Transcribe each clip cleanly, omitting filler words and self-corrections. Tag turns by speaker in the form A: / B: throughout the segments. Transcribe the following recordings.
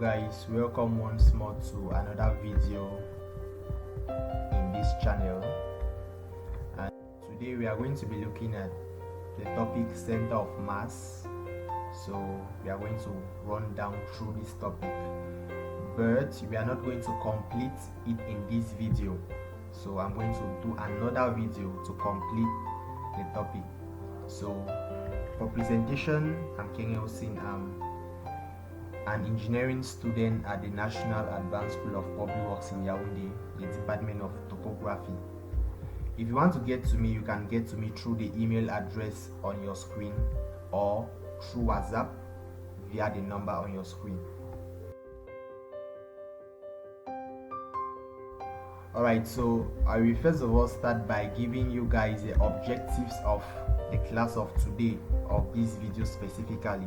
A: guys, welcome once more to another video in this channel. And today we are going to be looking at the topic center of mass. So we are going to run down through this topic, but we are not going to complete it in this video. So I'm going to do another video to complete the topic. So for presentation, I'm Kenny Osin. An engineering student at the National Advanced School of Public Works in Yaoundé, the Department of Topography. If you want to get to me, you can get to me through the email address on your screen or through WhatsApp via the number on your screen. Alright, so I will first of all start by giving you guys the objectives of the class of today, of this video specifically.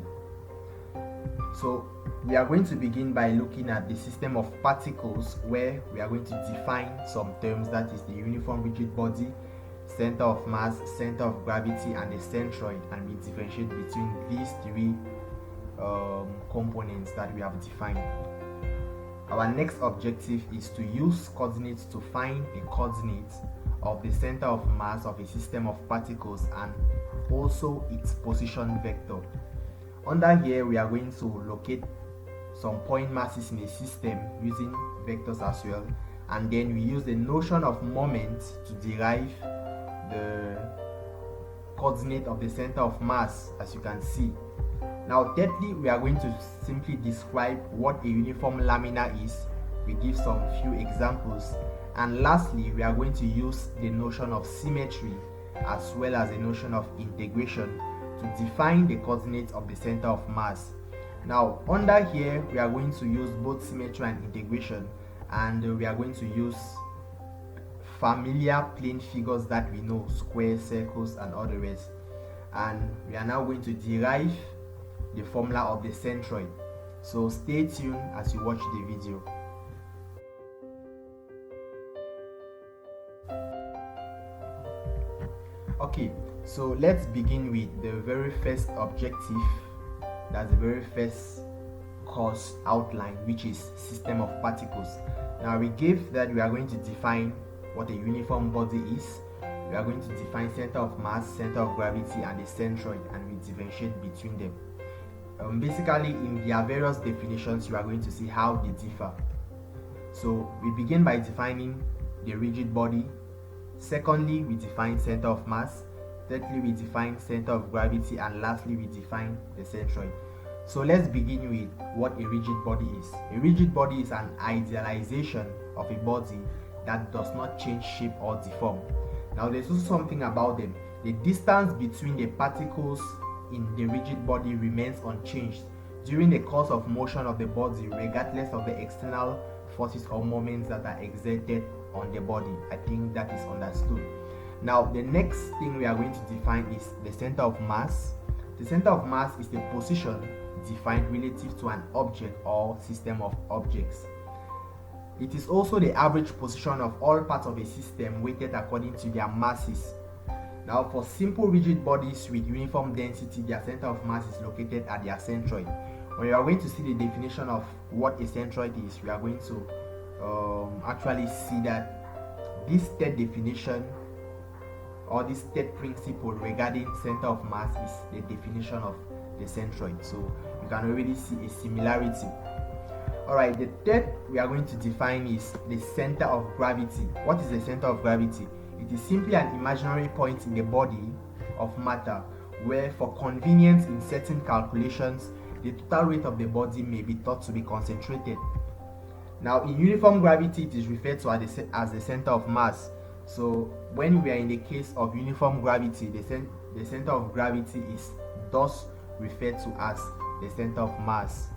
A: So we are going to begin by looking at the system of particles, where we are going to define some terms, that is the uniform rigid body, center of mass, center of gravity, and the centroid, and we differentiate between these three components that we have defined. Our next objective is to use coordinates to find the coordinates of the center of mass of a system of particles and also its position vector. Under here, we are going to locate some point masses in a system using vectors as well, and then we use the notion of moment to derive the coordinate of the center of mass, as you can see. Now thirdly, we are going to simply describe what a uniform lamina is. We give some few examples, and lastly, we are going to use the notion of symmetry as well as the notion of integration to define the coordinates of the center of mass. Now under here, we are going to use both symmetry and integration, and we are going to use familiar plane figures that we know, squares, circles, and all the rest. And we are now going to derive the formula of the centroid. So stay tuned as you watch the video. Okay, so let's begin with the very first objective. That's the very first course outline, which is system of particles. Now we gave that we are going to define what a uniform body is. We are going to define center of mass, center of gravity, and the centroid, and we differentiate between them. Basically, in their various definitions, you are going to see how they differ. So we begin by defining the rigid body. Secondly, we define center of mass. Thirdly, we define center of gravity, and lastly, we define the centroid. So let's begin with what a rigid body is. A rigid body is an idealization of a body that does not change shape or deform. Now there's also something about them. The distance between the particles in the rigid body remains unchanged during the course of motion of the body, regardless of the external forces or moments that are exerted on the body. I think that is understood. Now the next thing we are going to define is the center of mass. The center of mass is the position defined relative to an object or system of objects. It is also the average position of all parts of a system weighted according to their masses. Now for simple rigid bodies with uniform density, their center of mass is located at their centroid. When you are going to see the definition of what a centroid is, we are going to actually see that this third definition, or this third principle regarding center of mass, is the definition of the centroid. So you can already see a similarity. Alright, the third we are going to define is the center of gravity. What is the center of gravity? It is simply an imaginary point in the body of matter where, for convenience in certain calculations, the total weight of the body may be thought to be concentrated. Now in uniform gravity, it is referred to as the center of mass. So when we are in the case of uniform gravity, the center of gravity is thus referred to as the center of mass.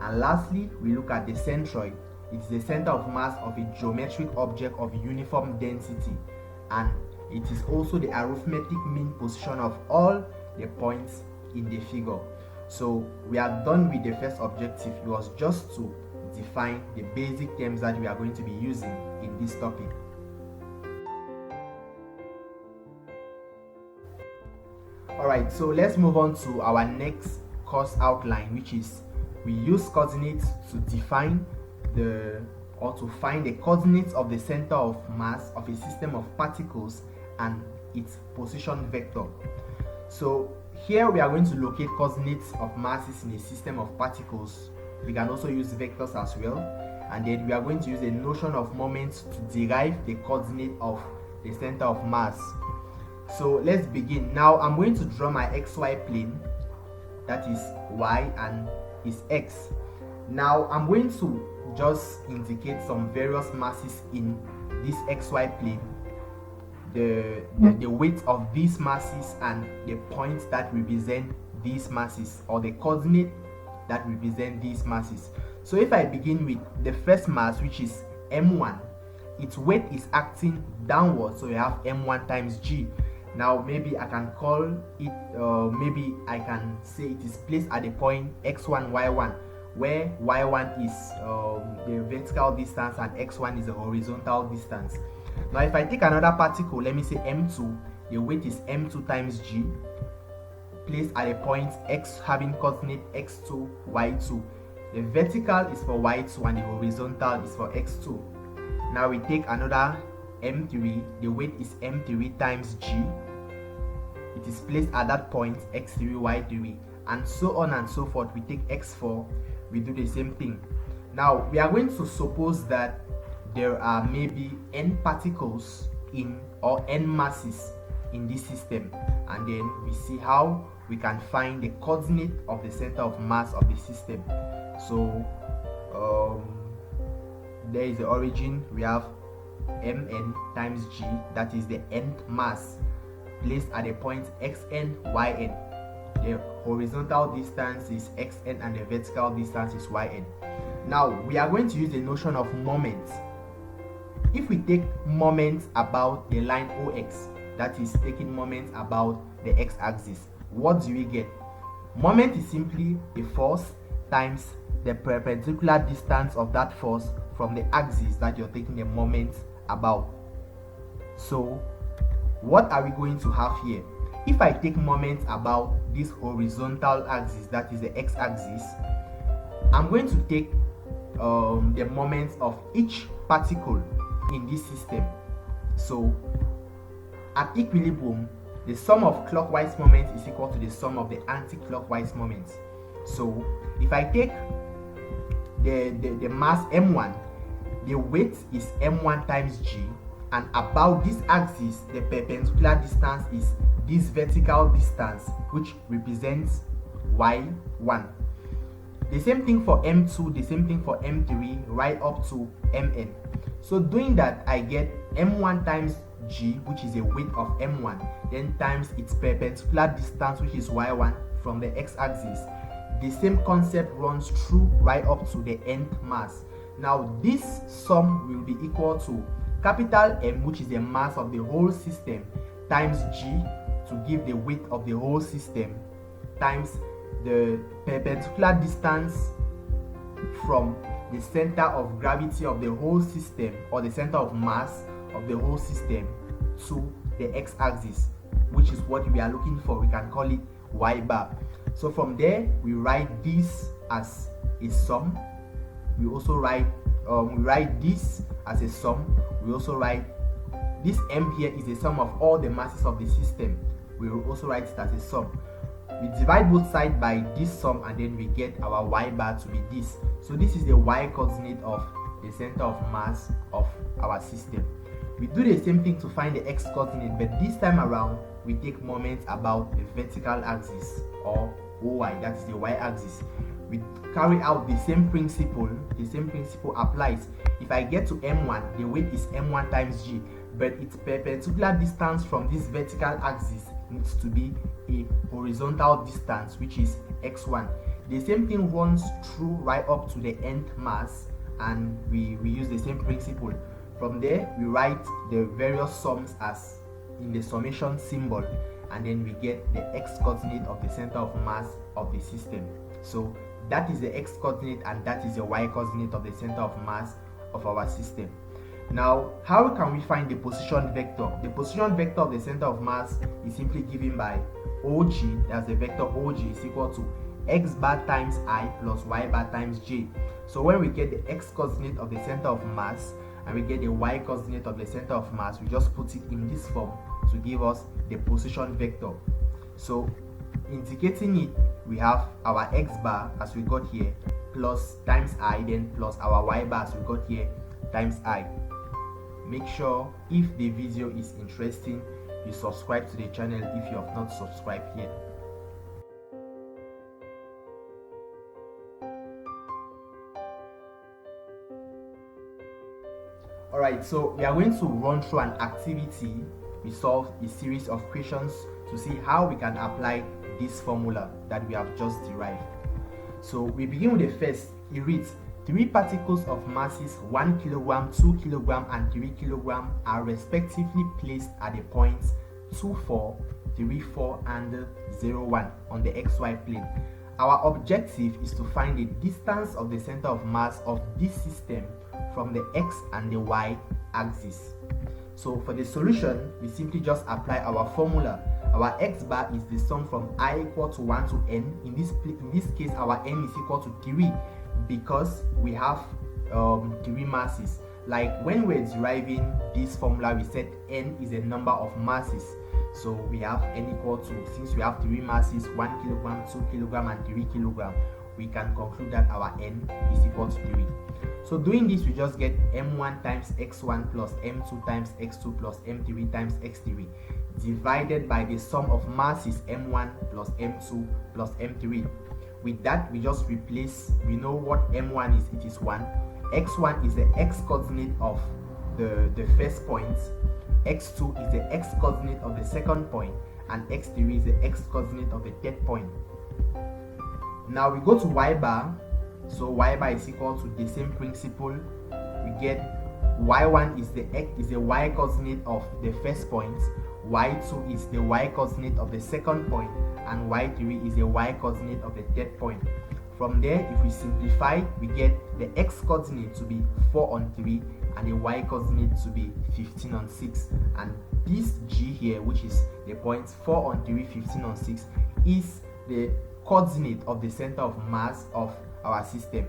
A: And lastly, we look at the centroid. It is the center of mass of a geometric object of uniform density, and it is also the arithmetic mean position of all the points in the figure. So we are done with the first objective. It was just to define the basic terms that we are going to be using in this topic. Alright, so let's move on to our next course outline, which is we use coordinates to define to find the coordinates of the center of mass of a system of particles and its position vector. So here we are going to locate coordinates of masses in a system of particles. We can also use vectors as well, and then we are going to use a notion of moments to derive the coordinate of the center of mass. So let's begin. Now I'm going to draw my xy plane, that is y and is x. Now I'm going to just indicate some various masses in this xy plane, the weight of these masses and the points that represent these masses, or the coordinate that represent these masses. So if I begin with the first mass, which is m1, its weight is acting downward, so we have m1 times g. Now maybe I can call it, maybe I can say it is placed at the point x1 y1, where y1 is the vertical distance and x1 is the horizontal distance. Now if I take another particle, let me say m2, the weight is m2 times g, placed at a point x having coordinate x2 y2. The vertical is for y2 and the horizontal is for x2. Now we take another m3, the weight is m3 times g, it is placed at that point x3 y3, and so on and so forth. We take x4, we do the same thing. Now we are going to suppose that there are maybe n particles in, or n masses in this system, and then we see how we can find the coordinate of the center of mass of the system. So there is the origin, we have mn times g, that is the nth mass, placed at a point xn yn. The horizontal distance is xn and the vertical distance is yn. Now we are going to use the notion of moments. If we take moments about the line OX, that is taking moments about the x-axis, what do we get? Moment is simply a force times the perpendicular distance of that force from the axis that you're taking the moment about. So what are we going to have here? If I take moments about this horizontal axis, that is the x-axis, I'm going to take the moments of each particle in this system. So at equilibrium, the sum of clockwise moments is equal to the sum of the anti-clockwise moments. So if I take the mass m1, the weight is m1 times g, and about this axis the perpendicular distance is this vertical distance, which represents y1. The same thing for m2, the same thing for m3, right up to mn. So doing that, I get m1 times g, which is a weight of m1, then times its perpendicular distance, which is y1 from the x-axis. The same concept runs through right up to the nth mass. Now this sum will be equal to capital M, which is the mass of the whole system, times g to give the weight of the whole system, times the perpendicular distance from the center of gravity of the whole system, or the center of mass of the whole system, to the x-axis, which is what we are looking for. We can call it y bar. So from there we write this as a sum. We also write this as a sum. We also write this m here is the sum of all the masses of the system. We will also write it as a sum. We divide both sides by this sum, and then we get our y bar to be this. So this is the y coordinate of the center of mass of our system. We do the same thing to find the x coordinate, but this time around we take moments about the vertical axis, or OY, that is the y-axis. We carry out the same principle. The same principle applies. If I get to m1, the weight is m1 times g, but its perpendicular distance from this vertical axis needs to be a horizontal distance, which is x1. The same thing runs through right up to the nth mass, and we use the same principle. From there we write the various sums as in the summation symbol, and then we get the x coordinate of the center of mass of the system. So that is the x coordinate, and that is the y coordinate of the center of mass of our system. Now, how can we find the position vector? The position vector of the center of mass is simply given by OG, that's the vector OG is equal to x bar times I plus y bar times j. So when we get the x coordinate of the center of mass and we get the y coordinate of the center of mass, we just put it in this form to give us the position vector. So indicating it, we have our x bar as we got here plus times I, then plus our y bar as we got here times I. Make sure if the video is interesting, you subscribe to the channel if you have not subscribed yet. Alright, so we are going to run through an activity. We solve a series of questions to see how we can apply this formula that we have just derived. So we begin with the first. It reads, 3 particles of masses 1 kilogram, 2 kilogram and 3 kilogram are respectively placed at the points 2, 4, 3, 4 and 0, 1 on the xy plane. Our objective is to find the distance of the center of mass of this system from the x and the y axis. So for the solution, we simply just apply our formula. Our x bar is the sum from I equal to 1 to n. In this case, our n is equal to 3 because we have 3 masses. Like when we're deriving this formula, we said n is a number of masses. So we have n equal to, since we have 3 masses, 1 kilogram, 2 kilogram and 3 kilogram, we can conclude that our n is equal to 3. So doing this, we just get m1 times x1 plus m2 times x2 plus m3 times x3 divided by the sum of masses m1 plus m2 plus m3. With that, we just replace, we know what m1 is, it is 1. x1 is the x coordinate of the first point, x2 is the x coordinate of the second point, and x3 is the x coordinate of the third point. Now we go to y bar. So y bar is equal to the same principle. We get y1 is the y coordinate of the first point, y2 is the y coordinate of the second point, and y3 is the y coordinate of the third point. From there, if we simplify, we get the x coordinate to be 4 on 3 and the y coordinate to be 15 on 6. And this g here, which is the points 4 on 3, 15 on 6, is the coordinate of the center of mass of our system.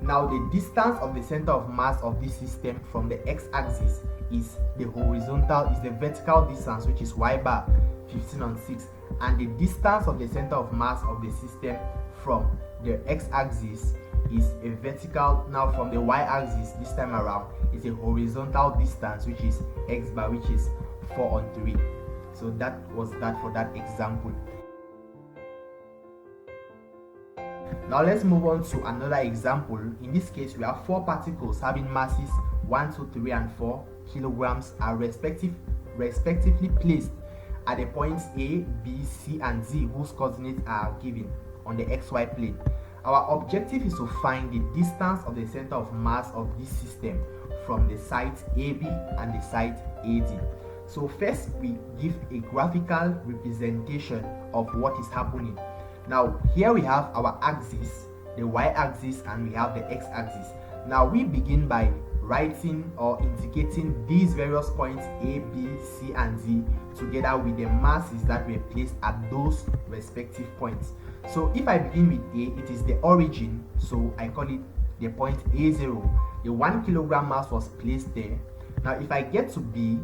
A: Now the distance of the center of mass of this system from the x-axis is the vertical distance, which is y bar 15 on 6, and the distance of the center of mass of the system from the x-axis is a vertical, now from the y-axis this time around is a horizontal distance, which is x bar, which is 4 on 3. So that was that for that example. Now let's move on to another example. In this case, we have 4 particles having masses 1, 2, 3 and 4 kilograms are respectively placed at the points A, B, C and D whose coordinates are given on the xy plane. Our objective is to find the distance of the center of mass of this system from the site AB and the site AD. So first, we give a graphical representation of what is happening. Now here we have our axis, the y-axis, and we have the x-axis. Now we begin by writing or indicating these various points A, B, C and D together with the masses that were placed at those respective points. So if I begin with A, it is the origin, so I call it the point A0. The 1 kilogram mass was placed there. Now if I get to B,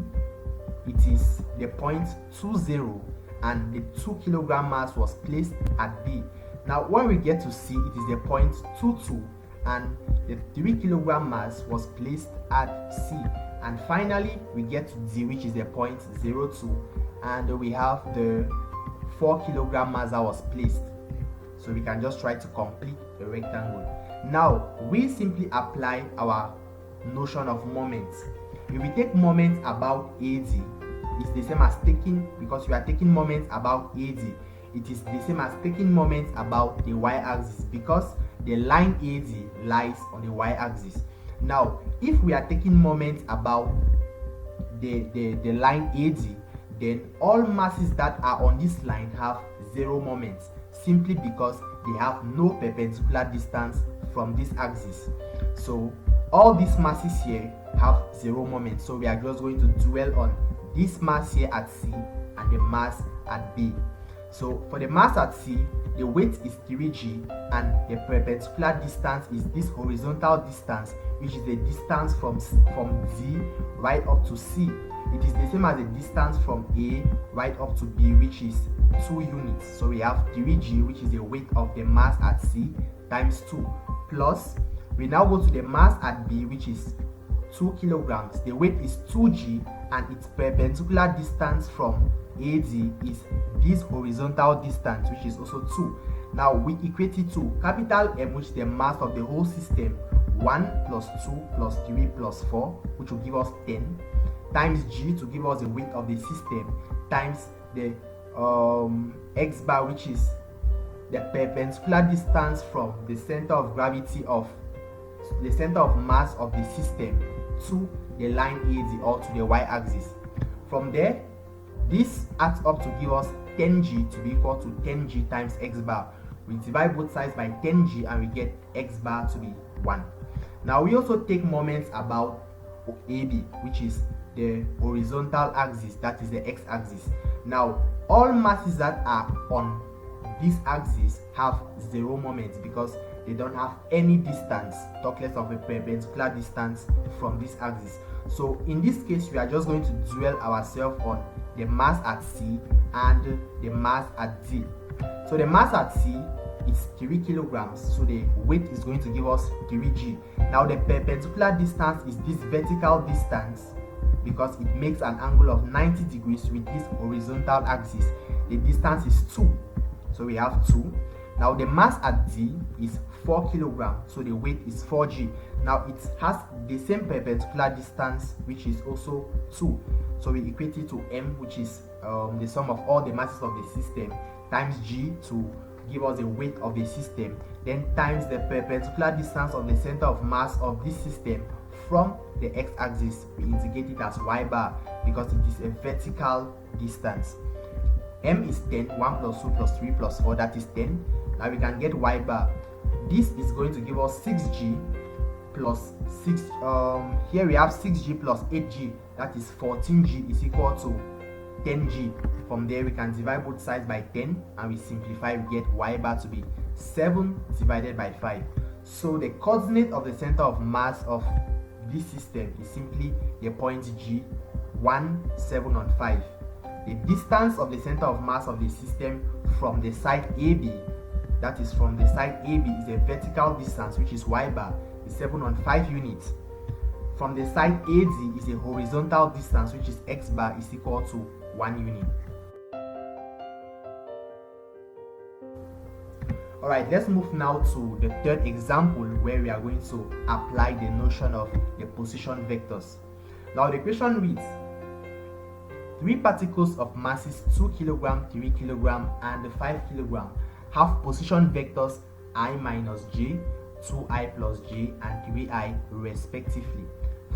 A: it is the point 20, and the 2 kilogram mass was placed at B. Now when we get to C, it is the point 22, and the 3 kilogram mass was placed at C. And finally we get to D, which is the point 02, and we have the 4 kilogram mass that was placed. So we can just try to complete the rectangle. Now we simply apply our notion of moments. If we take moments about AD, it's the same as taking, because we are taking moments about AD, it is the same as taking moments about the y-axis, because the line AD lies on the y-axis. Now if we are taking moments about the line AD, then all masses that are on this line have 0 moments, simply because they have no perpendicular distance from this axis. So all these masses here have 0 moments. So we are just going to dwell on this mass here at C and the mass at B. So for the mass at C, the weight is 3g and the perpendicular distance is this horizontal distance, which is the distance from D right up to C. It is the same as the distance from A right up to B, which is 2 units. So we have 3g, which is the weight of the mass at C, times 2, plus we now go to the mass at B, which is 2 kilograms. The weight is 2g and its perpendicular distance from AD is this horizontal distance, which is also 2. Now we equate it to capital M, which is the mass of the whole system, 1 plus 2 plus 3 plus 4, which will give us 10, times G to give us the weight of the system, times the x bar, which is the perpendicular distance from the center of gravity of the center of mass of the system to the line AD, or to the y-axis. From there, this adds up to give us 10g to be equal to 10g times x bar. We divide both sides by 10g and we get x bar to be 1. Now we also take moments about AB, which is the horizontal axis, that is the x-axis. Now all masses that are on this axis have 0 moments because they don't have any distance, talk less of a perpendicular distance from this axis. So in this case, we are just going to dwell ourselves on the mass at C and the mass at D. So the mass at C is 3 kilograms, so the weight is going to give us 3g. Now the perpendicular distance is this vertical distance because it makes an angle of 90 degrees with this horizontal axis. The distance is 2, so we have 2. Now the mass at D is 4 kilograms, so the weight is 4g. Now it has the same perpendicular distance, which is also 2. So we equate it to M, which is the sum of all the masses of the system, times G to give us the weight of the system, then times the perpendicular distance of the center of mass of this system from the x-axis. We indicate it as y bar because it is a vertical distance. M is 10, 1 plus 2 plus 3 plus 4, that is 10. Now we can get y bar. This is going to give us 6g plus 6, here we have 6g plus 8g, that is 14g is equal to 10g. From there we can divide both sides by 10 and we simplify, we get y bar to be 7 divided by 5. So the coordinate of the center of mass of this system is simply the point G, 1, 7 on 5. The distance of the center of mass of the system from the side AB, that is from the side AB, is a vertical distance, which is y bar, is 7 on 5 units. From the side AD is a horizontal distance, which is x bar, is equal to 1 unit. Alright, let's move now to the third example where we are going to apply the notion of the position vectors. Now the question reads, 3 particles of masses 2 kg, 3 kg and 5 kg have position vectors I minus j, 2i plus j and 3i respectively.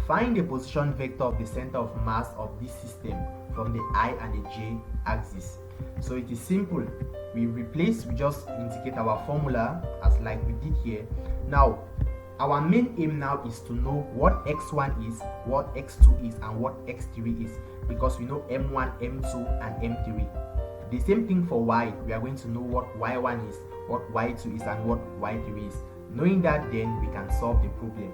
A: Find the position vector of the center of mass of this system from the I and the j axis. So it is simple. We just indicate our formula as like we did here. Now our main aim now is to know what x1 is, what x2 is and what x3 is, because we know m1, m2 and m3. The same thing for y. We are going to know what y1 is, what y2 is and what y3 is. Knowing that, then we can solve the problem.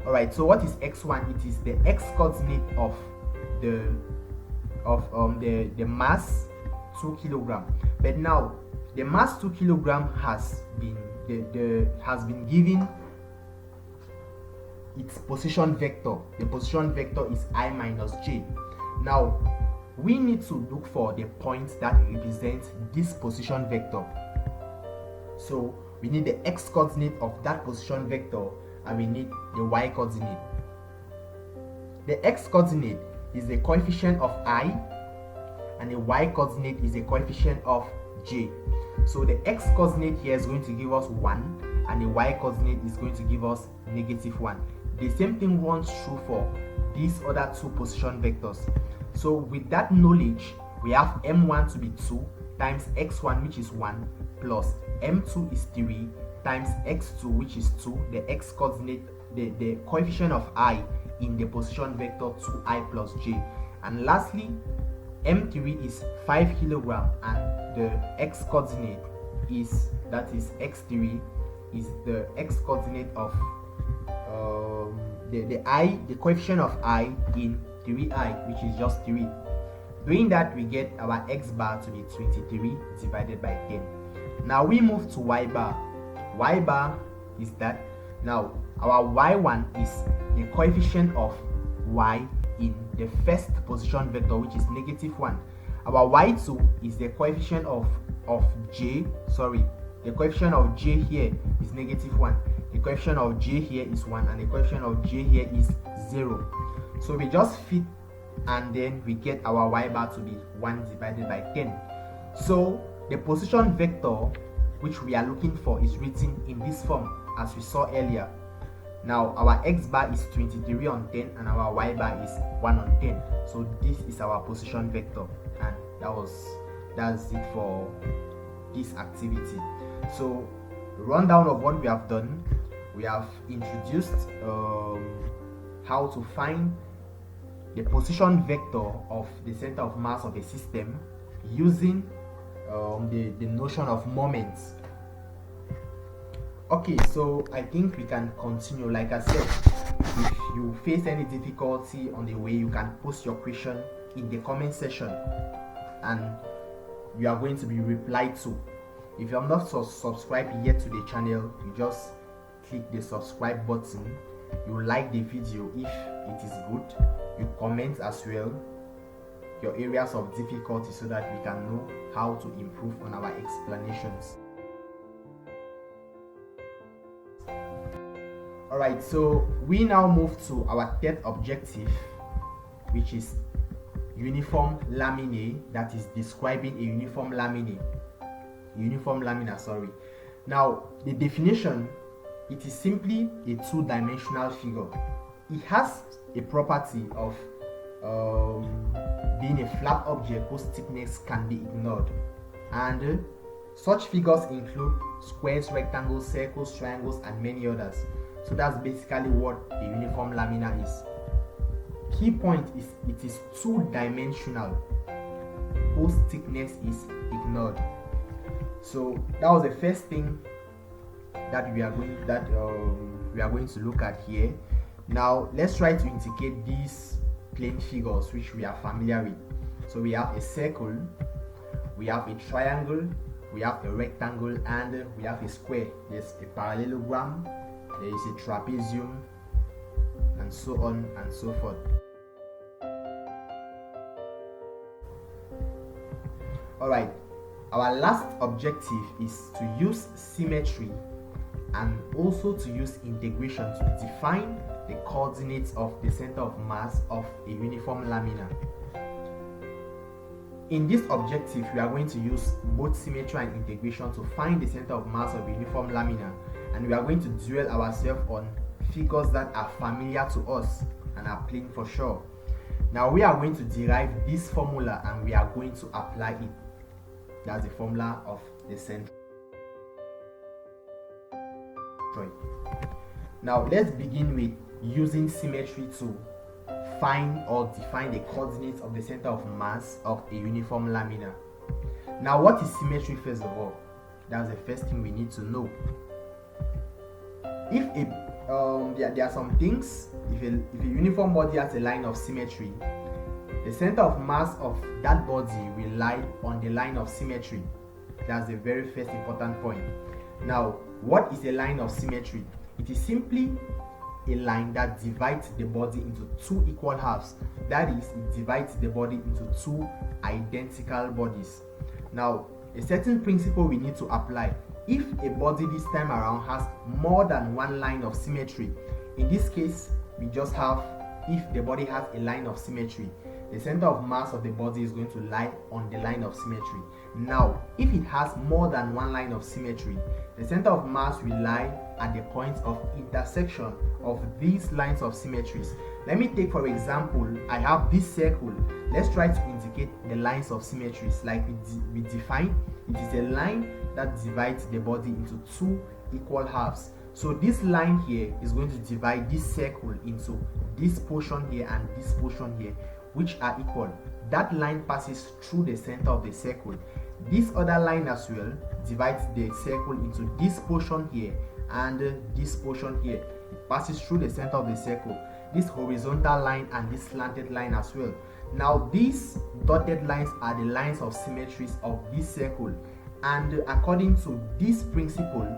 A: Alright, so what is x1? It is the x coordinate of the mass 2 kg. But now the mass 2 kg has been given its position vector. The position vector is I minus j. Now we need to look for the points that represent this position vector. So we need the x coordinate of that position vector and we need the y coordinate. The x coordinate is the coefficient of I and the y coordinate is the coefficient of j. So the x coordinate here is going to give us 1 and the y coordinate is going to give us -1. The same thing runs true for these other 2 position vectors. So with that knowledge, we have m1 to be 2 times x1, which is 1, plus m2 is 3 times x2, which is 2, the x coordinate, the coefficient of I in the position vector 2i plus j. And lastly, M3 is 5 kilogram and the x coordinate is, that is x3 is the x coordinate of the coefficient of I in 3I, which is just 3. Doing that, we get our x bar to be 23 divided by 10. Now we move to y bar. Y bar is that. Now our y1 is the coefficient of y in the first position vector, which is -1. Our y2 is the coefficient of j. Sorry, the coefficient of j here is -1. The coefficient of j here is 1, and the coefficient of j here is 0. So we just fit, and then we get our y bar to be 1 divided by 10. So the position vector which we are looking for is written in this form as we saw earlier. Now our x bar is 23 on 10 and our y bar is 1 on 10. So this is our position vector, and that's it for this activity. So rundown of what we have done: we have introduced how to find the position vector of the center of mass of a system using the notion of moments. Okay, so I think we can continue. Like I said, if you face any difficulty on the way, you can post your question in the comment section and you are going to be replied to. If you have not subscribed yet to the channel, you just click the subscribe button. You like the video if it is good. You comment as well your areas of difficulty so that we can know how to improve on our explanations. Alright, so we now move to our third objective, which is uniform laminae, that is describing a uniform laminae. Sorry. Now the definition, it is simply a two-dimensional figure. It has a property of being a flat object whose thickness can be ignored, and such figures include squares, rectangles, circles, triangles, and many others. So that's basically what a uniform lamina is. Key point is it is two-dimensional whose thickness is ignored. So that was the first thing that we are going to look at here. Now let's try to indicate these plane figures which we are familiar with. So we have a circle, we have a triangle, we have a rectangle, and we have a square. There's a parallelogram, there is a trapezium, and so on and so forth. Alright, our last objective is to use symmetry and also to use integration to define the coordinates of the center of mass of a uniform lamina. In this objective, we are going to use both symmetry and integration to find the center of mass of a uniform lamina, and we are going to dwell ourselves on figures that are familiar to us and are plain for sure. Now we are going to derive this formula and we are going to apply it. That's the formula of the centroid. Now let's begin with using symmetry to find or define the coordinates of the center of mass of a uniform lamina. Now what is symmetry first of all? That's the first thing we need to know. If there are some things, if a uniform body has a line of symmetry, the center of mass of that body will lie on the line of symmetry. That's the very first important point. Now, what is a line of symmetry? It is simply a line that divides the body into two equal halves. That is, it divides the body into two identical bodies. Now, a certain principle we need to apply. If a body this time around has more than one line of symmetry, in this case, we just have, if the body has a line of symmetry, the center of mass of the body is going to lie on the line of symmetry. Now, if it has more than one line of symmetry, the center of mass will lie at the point of intersection of these lines of symmetries. Let me take, for example, I have this circle. Let's try to indicate the lines of symmetries like we define. It is a line that divides the body into two equal halves. So this line here is going to divide this circle into this portion here and this portion here. which are equal. That line passes through the center of the circle. This other line as well divides the circle into this portion here and this portion here. It passes through the center of the circle. This horizontal line and this slanted line as well. Now these dotted lines are the lines of symmetries of this circle, and according to this principle,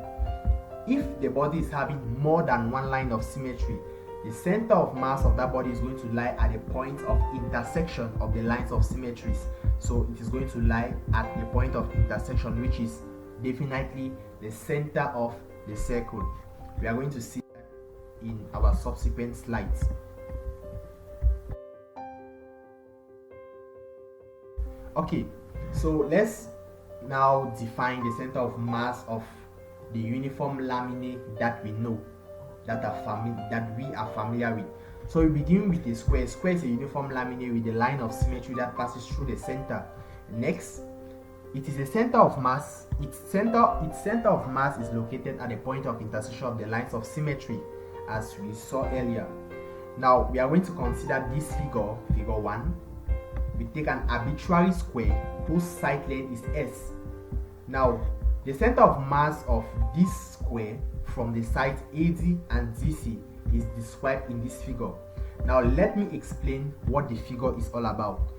A: if the body is having more than one line of symmetry, the center of mass of that body is going to lie at the point of intersection of the lines of symmetries. So it is going to lie at the point of intersection, which is definitely the center of the circle. We are going to see that in our subsequent slides. Okay, so let's now define the center of mass of the uniform laminae that we know, that we are familiar with. So we begin with a square. A square is a uniform laminae with a line of symmetry that passes through the center. Next, it is a center of mass. Its center of mass is located at the point of intersection of the lines of symmetry, as we saw earlier. Now we are going to consider this figure 1. We take an arbitrary square whose side length is S. Now the center of mass of this square from the sides AD and DC is described in this figure. Now let me explain what the figure is all about.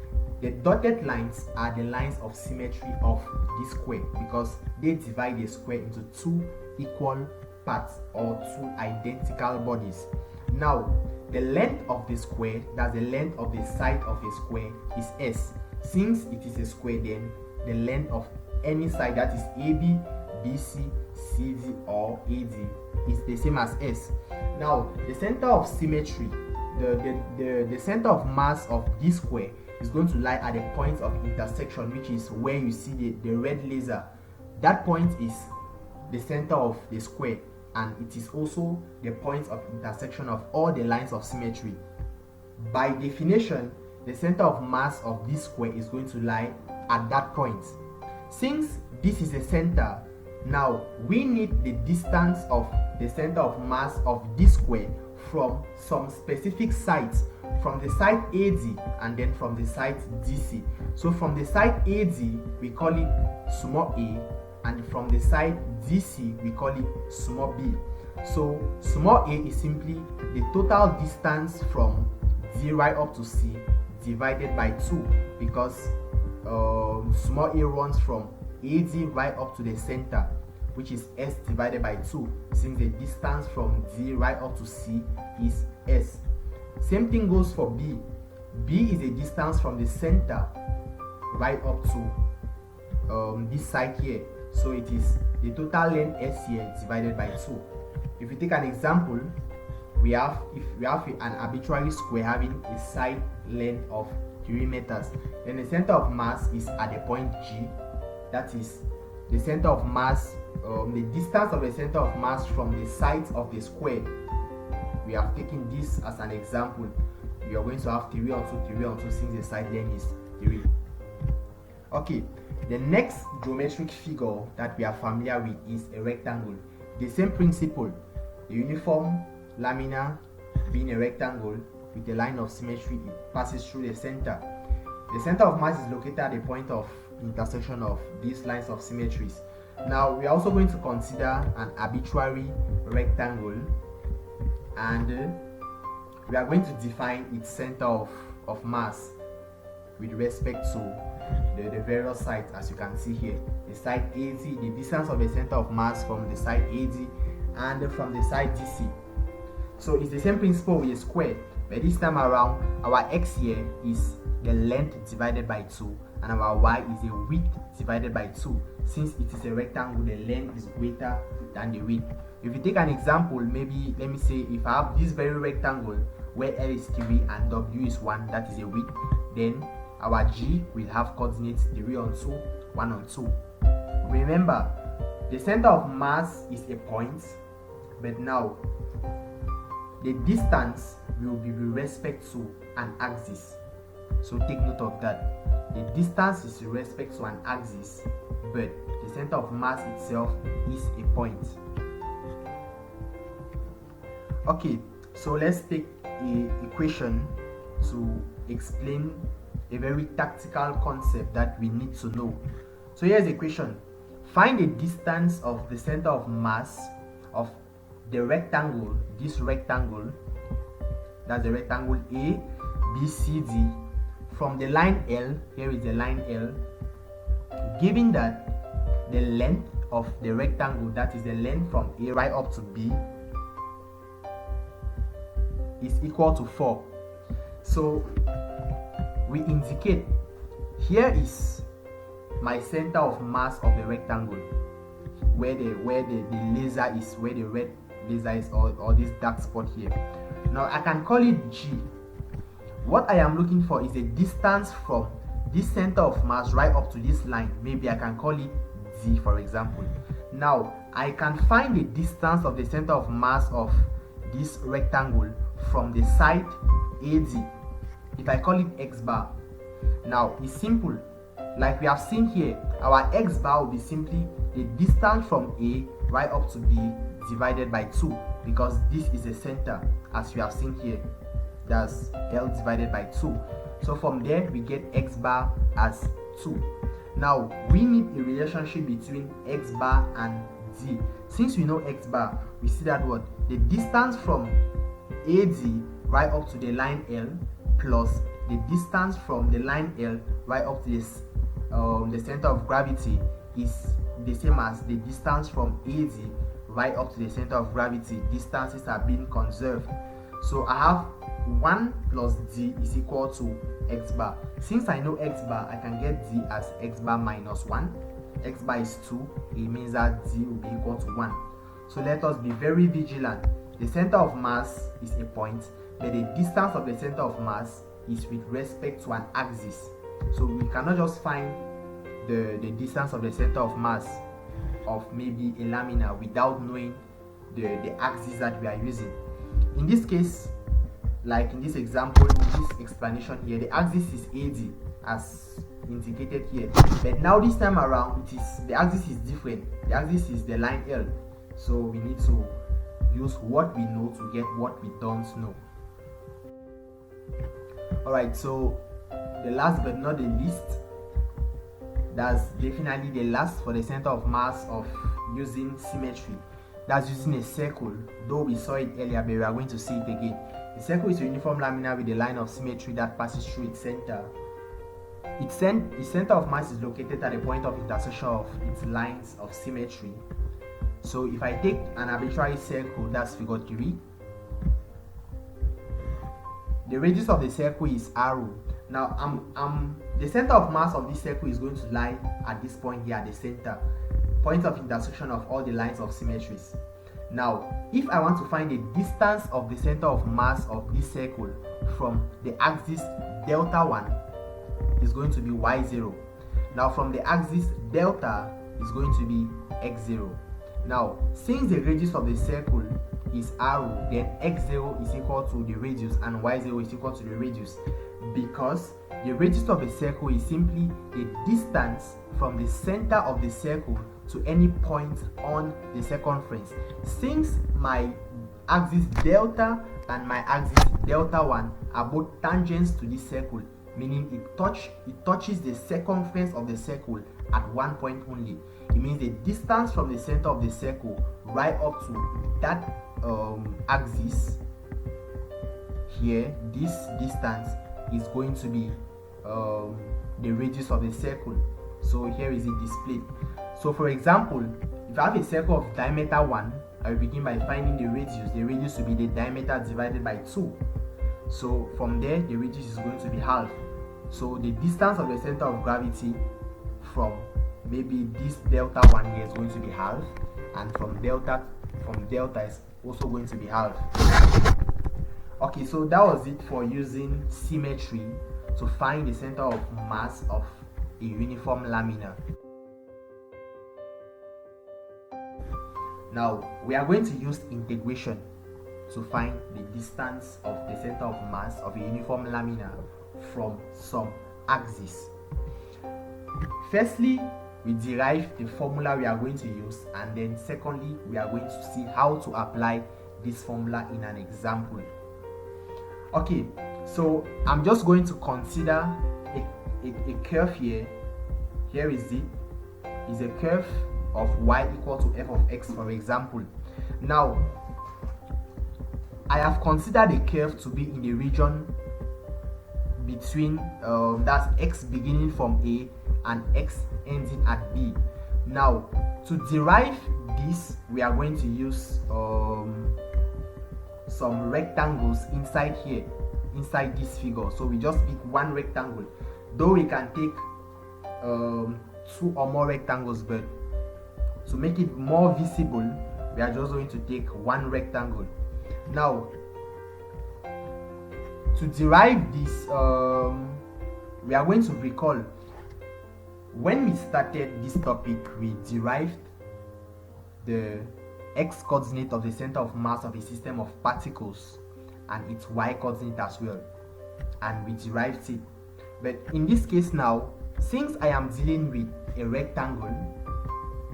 A: The dotted lines are the lines of symmetry of this square because they divide the square into two equal parts or two identical bodies. Now the length of the square, that's the length of the side of a square, is S. Since it is a square, then the length of any side, that is AB, BC, CD or AD, is the same as S. Now the center of symmetry, the center of mass of this square is going to lie at the point of intersection, which is where you see the red laser. That point is the center of the square, and it is also the point of intersection of all the lines of symmetry. By definition, the center of mass of this square is going to lie at that point. Since this is a center, now we need the distance of the center of mass of this square from some specific sides, from the side AD and then from the side DC. So from the side AD we call it small a, and from the side DC we call it small b. So small a is simply the total distance from D right up to C divided by 2, because small a runs from AD right up to the center, which is S divided by 2, since the distance from D right up to C is S. Same thing goes for B. B is a distance from the center right up to this side here. So it is the total length S here divided by 2. If we take an example, we have an arbitrary square having a side length of 3 meters. Then the center of mass is at the point G. That is the center of mass, the distance of the center of mass from the sides of the square. We have taken this as an example. We are going to have 3 on 2 since the side length is 3. Okay, the next geometric figure that we are familiar with is a rectangle. The same principle, the uniform lamina being a rectangle with a line of symmetry, it passes through the center. The center of mass is located at the point of intersection of these lines of symmetries. Now we are also going to consider an arbitrary rectangle, and we are going to define its center of mass with respect to the various sides. As you can see here, the side AD, the distance of the center of mass from the side AD and from the side DC. So it's the same principle with a square, but this time around our x here is the length divided by 2 and our y is the width divided by 2. Since it is a rectangle, the length is greater than the width. If you take an example, maybe let me say if I have this very rectangle where L is 3 and W is 1, that is a width, then our G will have coordinates 3 on 2, 1 on 2. Remember, the center of mass is a point, but now the distance will be with respect to an axis. So take note of that. The distance is with respect to an axis, but the center of mass itself is a point. Okay, so let's take a equation to explain a very tactical concept that we need to know. So here's a question. Find the distance of the center of mass of the rectangle, this rectangle, that's the rectangle A, B, C, D, from the line L, here is the line L, given that the length of the rectangle, that is the length from A right up to B, is equal to 4. So we indicate here is my center of mass of the rectangle, where the laser is, where the red laser is, or this dark spot here. Now I can call it G. What I am looking for is the distance from this center of mass right up to this line. Maybe I can call it D, for example. Now I can find the distance of the center of mass of this rectangle from the side AD. If I call it X bar, now it's simple. Like we have seen here, our X bar will be simply the distance from A right up to B divided by 2, because this is the center, as we have seen here. That's L divided by 2. So from there we get X bar as 2. Now we need a relationship between X bar and D. Since we know X bar, we see that what the distance from AD right up to the line L plus the distance from the line L right up to this the center of gravity is the same as the distance from AD right up to the center of gravity. Distances are being conserved. So I have 1 plus D is equal to X bar. Since I know X bar, I can get D as X bar minus 1. X bar is 2. It means that D will be equal to 1. So let us be very vigilant. The center of mass is a point, but the distance of the center of mass is with respect to an axis. So we cannot just find the distance of the center of mass of maybe a lamina without knowing the axis that we are using. In this case, like in this example, in this explanation here, the axis is AD as indicated here. But now this time around, the axis is different. The axis is the line L. So we need to use what we know to get what we don't know. Alright, so the last but not the least, that's definitely the last for the center of mass of using symmetry. That's using a circle, though we saw it earlier, but we are going to see it again. The circle is a uniform lamina with a line of symmetry that passes through its center. Its center of mass is located at the point of intersection of its lines of symmetry. So if I take an arbitrary circle, that's figure 3, the radius of the circle is r. Now the center of mass of this circle is going to lie at this point here at the center, point of intersection of all the lines of symmetries. Now if I want to find the distance of the center of mass of this circle from the axis delta 1, is going to be y0. Now from the axis delta is going to be x0. Now since the radius of the circle is r, then x0 is equal to the radius and y0 is equal to the radius, because the radius of the circle is simply the distance from the center of the circle to any point on the circumference. Since my axis delta and my axis delta 1 are both tangents to this circle, meaning it touches the circumference of the circle at one point only. It means the distance from the center of the circle right up to that axis here, this distance is going to be the radius of the circle. So here is it displayed. So for example, if I have a circle of diameter 1, I will begin by finding the radius. The radius will be the diameter divided by 2. So from there, the radius is going to be half. So the distance of the center of gravity from maybe this delta 1 here is going to be half, and from delta is also going to be half. Okay, so that was it for using symmetry to find the center of mass of a uniform lamina. Now we are going to use integration to find the distance of the center of mass of a uniform lamina from some axis. Firstly, we derive the formula we are going to use, and then secondly, we are going to see how to apply this formula in an example. Okay, So I'm just going to consider a curve here. Here is it. Is a curve of y equal to f of x, for example. Now I have considered a curve to be in the region between that's x beginning from A and x ending at B. Now to derive this, we are going to use some rectangles inside here, inside this figure. So we just pick one rectangle, though we can take two or more rectangles, but to make it more visible, we are just going to take one rectangle. Now to derive this, we are going to recall when we started this topic, we derived the x coordinate of the center of mass of a system of particles and its y coordinate as well, and we derived it. But in this case now, since I am dealing with a rectangle,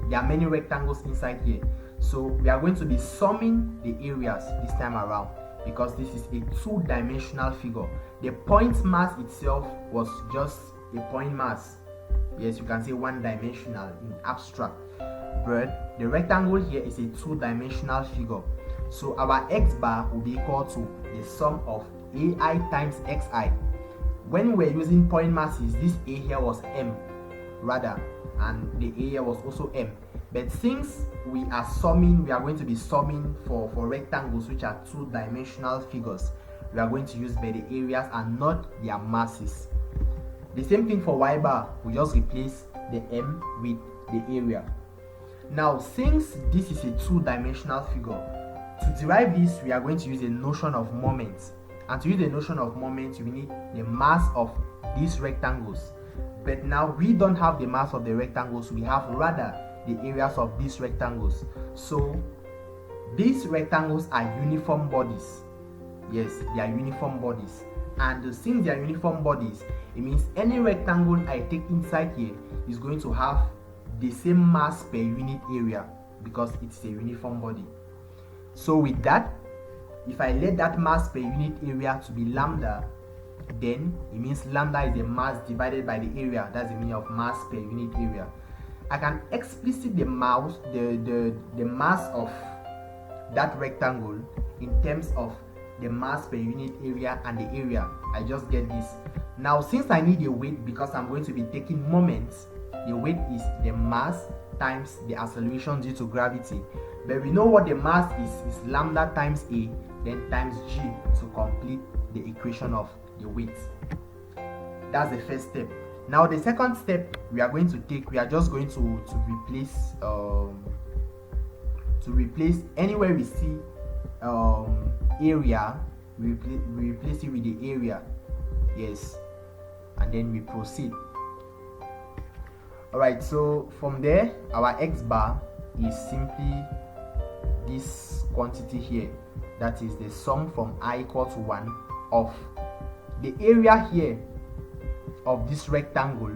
A: there are many rectangles inside here, so we are going to be summing the areas this time around, because this is a two-dimensional figure. The point mass itself was just a point mass. Yes, you can say one-dimensional in abstract, but the rectangle here is a two-dimensional figure. So our x bar will be equal to the sum of ai times xi. When we're using point masses, this a here was m rather, and the a here was also m. But since we are summing, we are going to be summing for rectangles which are two-dimensional figures, we are going to use by the areas and not their masses. The same thing for y bar, we just replace the m with the area. Now since this is a two-dimensional figure, to derive this, we are going to use a notion of moment. And to use the notion of moment, we need the mass of these rectangles. But now we don't have the mass of the rectangles, we have rather the areas of these rectangles. So these rectangles are uniform bodies. Yes, they are uniform bodies. And since they are uniform bodies, it means any rectangle I take inside here is going to have the same mass per unit area, because it's a uniform body. So with that, if I let that mass per unit area to be lambda, then it means lambda is the mass divided by the area. That's the meaning of mass per unit area. I can explicit the mass of that rectangle in terms of the mass per unit area and the area. I just get this. Now since I need a weight, because I'm going to be taking moments, the weight is the mass times the acceleration due to gravity. But we know what the mass is lambda times a, then times g to complete the equation of the weight. That's the first step. Now the second step we are going to take, we are just going to replace anywhere we see area, we replace it with the area. Yes, and then we proceed. Alright, so from there our x bar is simply this quantity here, that is the sum from I equal to 1 of the area here of this rectangle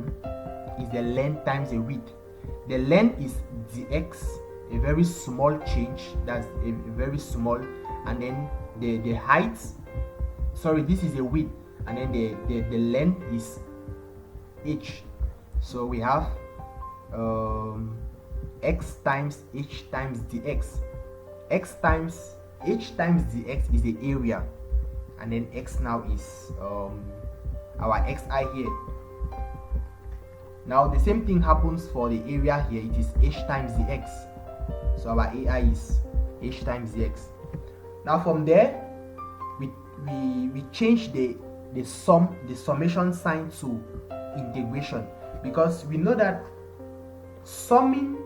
A: is the length times the width. The length is dx, a very small change, that's a very small, and then the height, sorry, this is a width, and then the length is h. So we have x times h times dx. X times h times dx is the area, and then x now is our xi here. Now the same thing happens for the area here, it is h times dx. So our ai is h times dx. Now from there we change the summation sign to integration, because we know that summing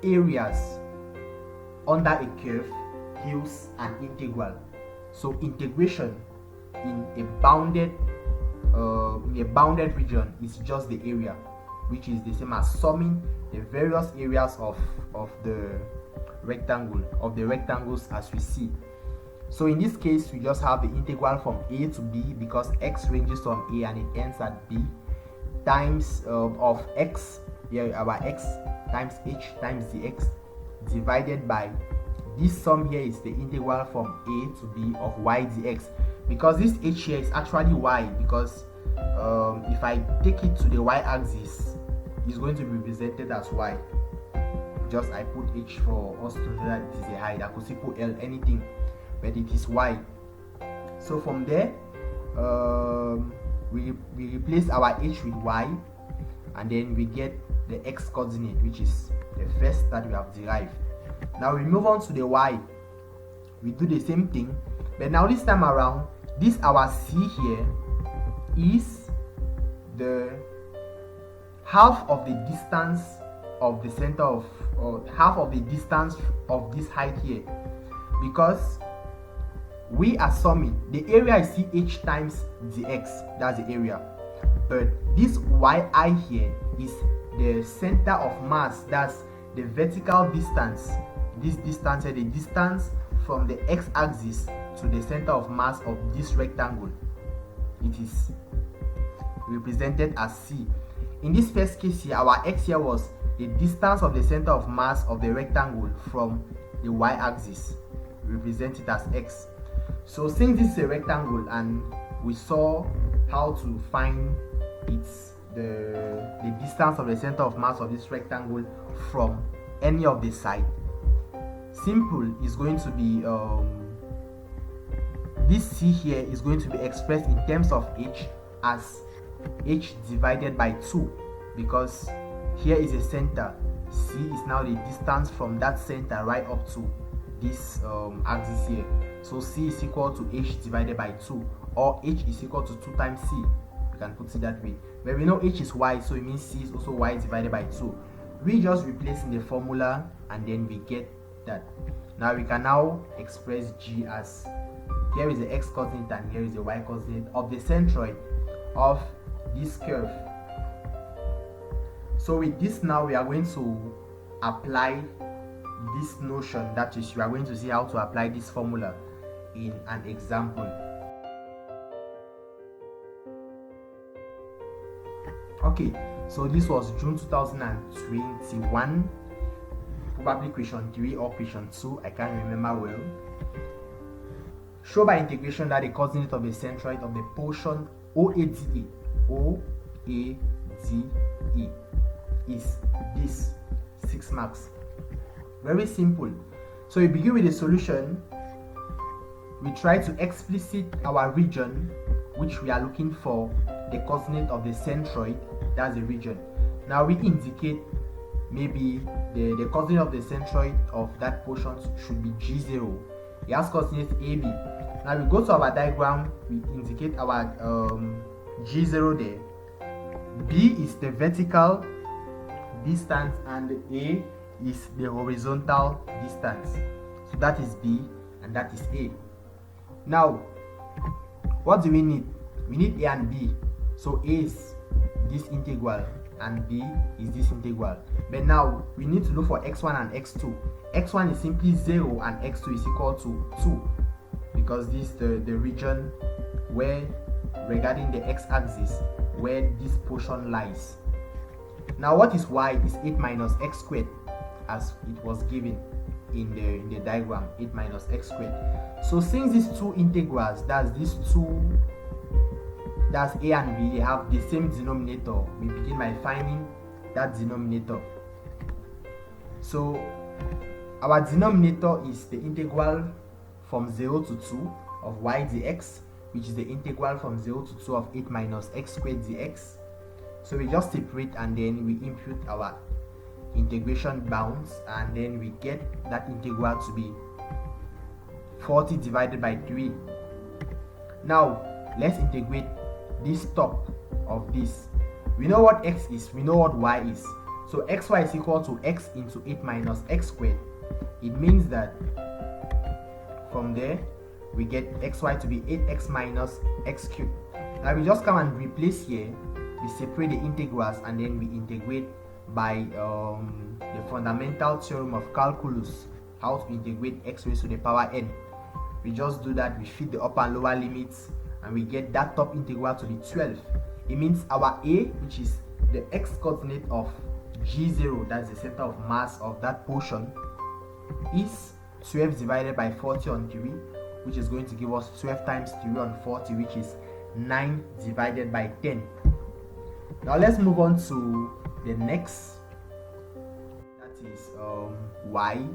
A: areas under a curve yields an integral. So integration in a bounded region is just the area, which is the same as summing the various areas of the rectangles as we see. So in this case, we just have the integral from a to b, because x ranges from a and it ends at b, times of x, here our x times h times dx, divided by this sum here is the integral from a to b of y dx. because this h here is actually y, because if I take it to the y-axis, it's going to be represented as y. Just I put h for us to know that it is a height. I could see put l, anything, but it is y. So from there, we replace our h with y, and then we get the x coordinate, which is the first that we have derived. Now we move on to the y. We do the same thing, but now this time around, this our c here is the half of the distance of the center of, or half of the distance of this height here, because we are summing the area is ch times dx, that's the area, but this yi here is the center of mass, that's the vertical distance, this distance here, the distance from the x-axis to the center of mass of this rectangle. It is represented as c. In this first case here, our x here was the distance of the center of mass of the rectangle from the y-axis. We represent it as x. So since this is a rectangle and we saw how to find the distance of the center of mass of this rectangle from any of the sides, simple is going to be this c here is going to be expressed in terms of h as h divided by 2, because here is a center. C is now the distance from that center right up to this axis here. So c is equal to h divided by 2, or h is equal to 2 times c. You can put it that way. But we know h is y, so it means c is also y divided by 2. We just replace in the formula and then we get that. Now we can now express g as, here is the x coordinate and here is the y coordinate of the centroid of this curve. So with this now, we are going to apply this notion, that is, we are going to see how to apply this formula in an example. Okay, so this was June 2021, probably question 3 or question 2, I can't remember well. Show by integration that the coordinate of the centroid of the portion OADE is this, 6 marks. Very simple. So we begin with the solution. We try to explicit our region which we are looking for, the coordinate of the centroid, that's the region. Now we indicate maybe the coordinate of the centroid of that portion should be G0. It has coordinates AB. Now we go to our diagram, we indicate our G0 there. B is the vertical distance and A is the horizontal distance. So that is B and that is A. Now what do we need? We need A and B. So A is this integral and B is this integral. But now we need to look for x1 and x2. x1 is simply 0 and x2 is equal to 2, because this is the region where, regarding the x-axis, where this portion lies. Now what is y is 8 minus x squared, as it was given in the diagram, 8 minus x squared. So since these two integrals, that's these two, that's a and b, they have the same denominator, we begin by finding that denominator. So our denominator is the integral from 0 to 2 of y dx, which is the integral from 0 to 2 of 8 minus x squared dx. So we just separate and then we impute our integration bounds, and then we get that integral to be 40 divided by 3. Now let's integrate this top of this. We know what x is, we know what y is. So xy is equal to x into 8 minus x squared. It means that from there we get xy to be 8x minus x cubed. Now we just come and replace here, we separate the integrals and then we integrate by the fundamental theorem of calculus, how to integrate x raised to the power n. We just do that, we fit the upper and lower limits and we get that top integral to be 12. It means our a, which is the x coordinate of G0, that's the center of mass of that portion, is 12 divided by 40 on 3, which is going to give us 12 times 3 on 40, which is 9 divided by 10. Now let's move on to the next, that is y.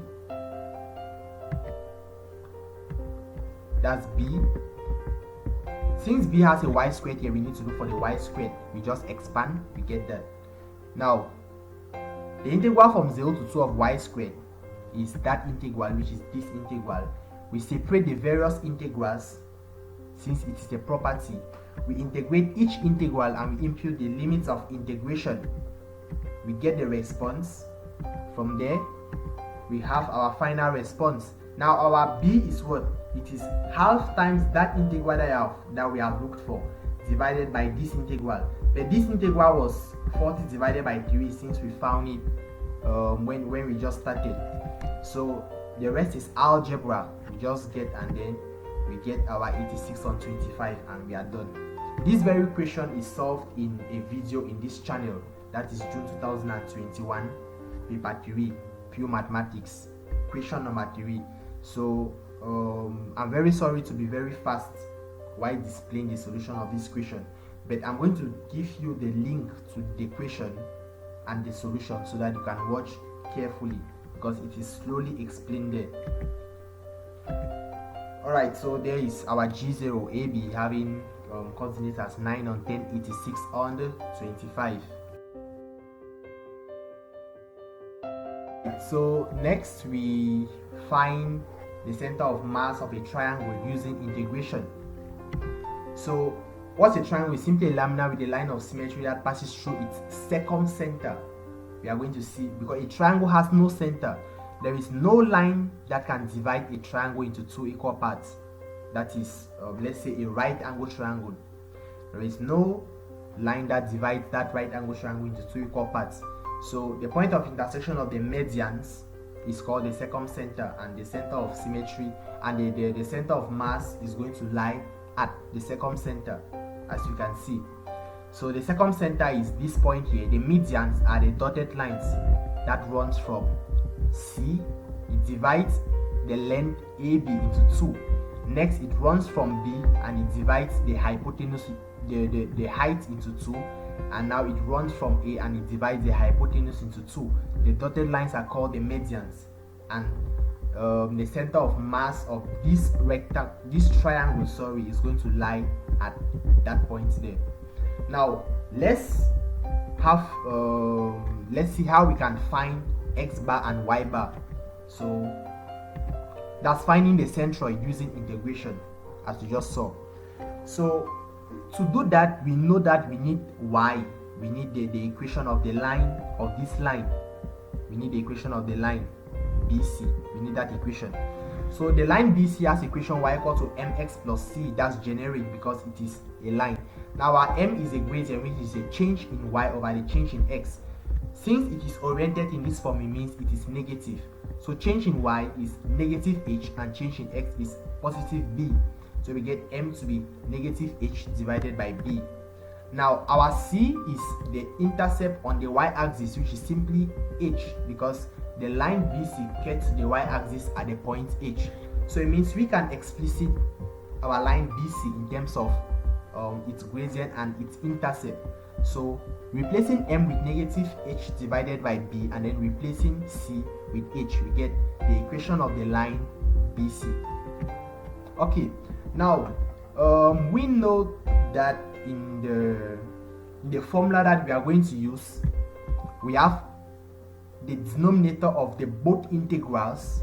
A: That's b. Since b has a y squared here, we need to look for the y squared. We just expand, we get that. Now the integral from 0 to 2 of y squared is that integral, which is this integral. We separate the various integrals since it is a property. We integrate each integral and we impute the limits of integration. We get the response. From there, we have our final response. Now our b is what? It is half times that integral that we have looked for, divided by this integral. But this integral was 40 divided by 3 since we found it when we just started. So the rest is algebra. We just get, and then we get our 86 on 25 and we are done. This very question is solved in a video in this channel, that is June 2021, paper 3, pure mathematics, question number 3. So I'm very sorry to be very fast while displaying the solution of this question, but I'm going to give you the link to the question and the solution so that you can watch carefully, because it is slowly explained there. Alright, so there is our G0 AB having coordinates as 9 on 10, 86 on 25. So next we find the center of mass of a triangle using integration. So what's a triangle? Is simply a lamina with a line of symmetry that passes through its second center. We are going to see, because a triangle has no center, there is no line that can divide a triangle into two equal parts. That is, let's say a right angle triangle. There is no line that divides that right angle triangle into two equal parts. So the point of intersection of the medians is called the second center, and the center of symmetry and the center of mass is going to lie at the second center, as you can see. So the second center is this point here. The medians are the dotted lines that runs from C. It divides the length AB into 2. Next, it runs from B and it divides the hypotenuse, the height into 2. And now it runs from A and it divides the hypotenuse into 2. The dotted lines are called the medians, and the center of mass of this triangle, is going to lie at that point there. Now let's see how we can find x bar and y bar. So that's finding the centroid using integration, as you just saw. So to do that, we know that we need y. We need the equation of the line of this line. We need the equation of the line BC. We need that equation. So the line BC has equation y equal to mx plus c. That's generic because it is a line. Now our m is a gradient, which is a change in y over the change in x. Since it is oriented in this form, it means it is negative. So change in y is negative h and change in x is positive b. So we get m to be negative h divided by b. Now our c is the intercept on the y-axis, which is simply h, because the line BC gets to the y-axis at the point h. So it means we can explicit our line BC in terms of its gradient and its intercept. So replacing m with negative h divided by b and then replacing c with h, we get the equation of the line BC. Okay, now we know that in the formula that we are going to use, we have the denominator of the both integrals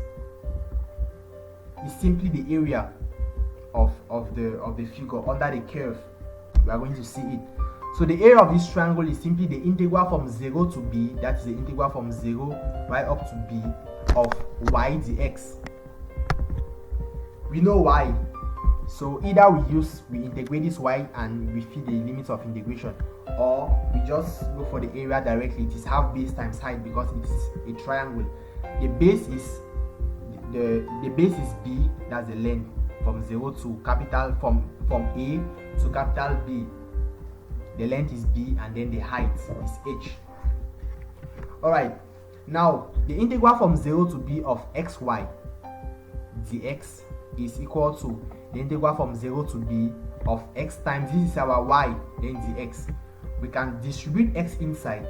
A: is simply the area of the figure under the curve. We are going to see it. So the area of this triangle is simply the integral from 0 to b, that is the integral from 0 right up to b of y dx. We know y, so either we integrate this y and we feed the limits of integration, or we just go for the area directly. It is half base times height because it is a triangle. The base is b, that's the length from 0 to capital, from A to capital B. The length is b and then the height is h. Alright, now the integral from 0 to b of xy dx is equal to the integral from 0 to b of x times, this is our y, then the x. We can distribute x inside,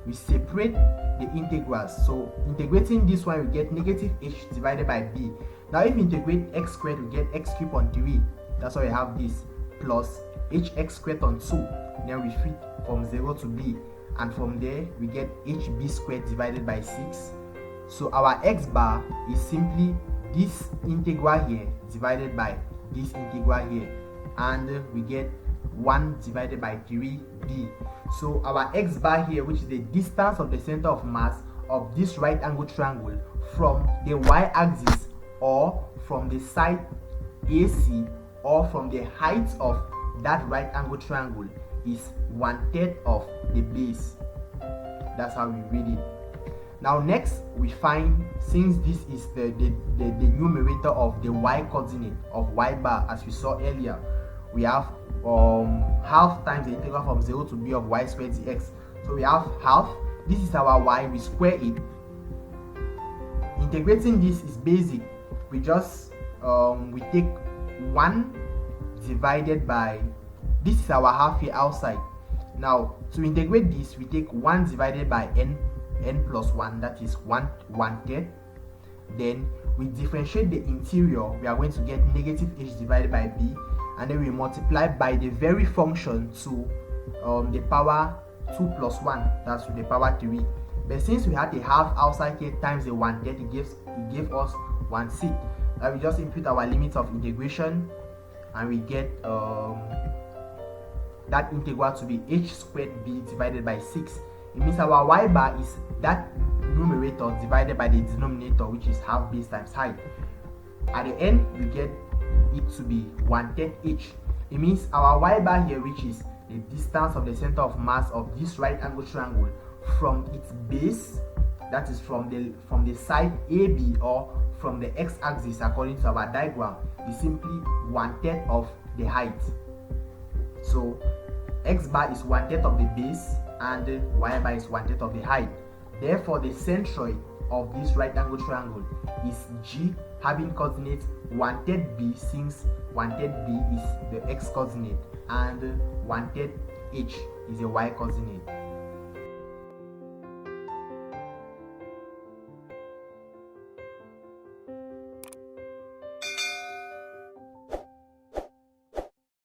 A: we separate the integrals. So integrating this one, we get negative h divided by b. Now if we integrate x squared, we get x cubed on 3, that's why we have this, plus hx squared on 2, then we fit from 0 to b, and from there we get hb squared divided by 6. So our x bar is simply this integral here divided by this integral here, and we get 1 divided by 3b. So our x bar here, which is the distance of the center of mass of this right angle triangle from the y-axis, or from the side AC, or from the height of that right angle triangle, is 1/3 of the base. That's how we read it. Now next we find, since this is the numerator of the y coordinate of y bar, as we saw earlier, we have half times the integral from 0 to b of y squared dx. So we have half, this is our y, we square it. Integrating this is basic. We just we take 1 divided by, this is our half here outside. Now to integrate this, we take 1 divided by n plus 1, that is 1/3. Then we differentiate the interior, we are going to get negative h divided by b, and then we multiply by the very function to the power 2 plus 1, that's to the power 3. But since we had a half outside here times the 1/3, it gave us 1/6. Now we just input our limit of integration, and we get that integral to be h squared b divided by 6. It means our y bar is that numerator divided by the denominator, which is half base times height. At the end, we get it to be 1/3 h. It means our y bar here, which is the distance of the center of mass of this right angle triangle from its base, that is from the side AB, or from the x-axis according to our diagram, is simply 1/3 of the height. So x bar is 1/3 of the base, and y bar is 1/3 of the height. Therefore the centroid of this right angle triangle is G, having coordinate 1/3 b, since 1/3 b is the x coordinate and 1/3 h is the y coordinate.